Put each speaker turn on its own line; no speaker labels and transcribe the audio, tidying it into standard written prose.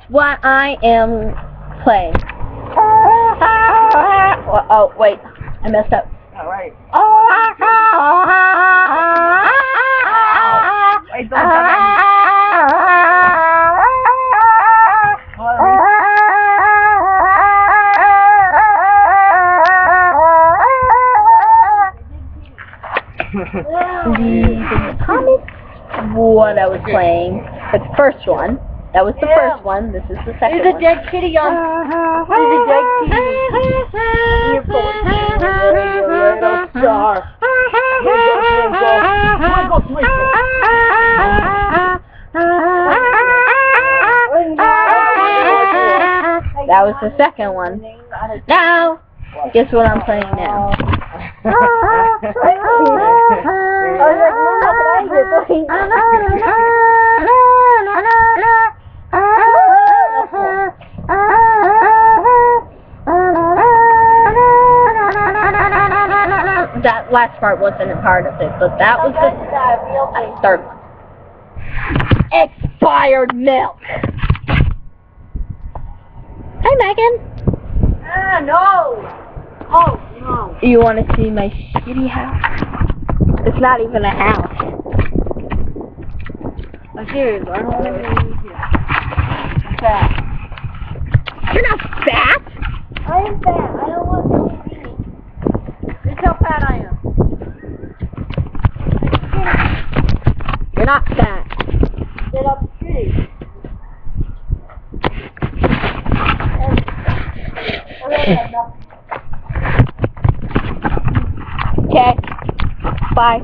what I am playing. Oh, wait. I messed up.
Alright. Wait, don't come
The comics, what I was playing, the first one. That was the first one. This is the second one.
There's a dead kitty on. There's a dead kitty. You're little star.
That was the second one. Now, guess what I'm playing now? That last part wasn't a part of it, but that was the third one. Expired milk. Hi, Megan.
No. Oh, no.
You want to see my shitty house? It's not even a house.
I'm serious. I don't want to leave here.
I'm fat. You're not fat.
I am fat. I don't want to leave me. This is how fat I am.
You're not fat.
Get up the tree.
Okay. Bye.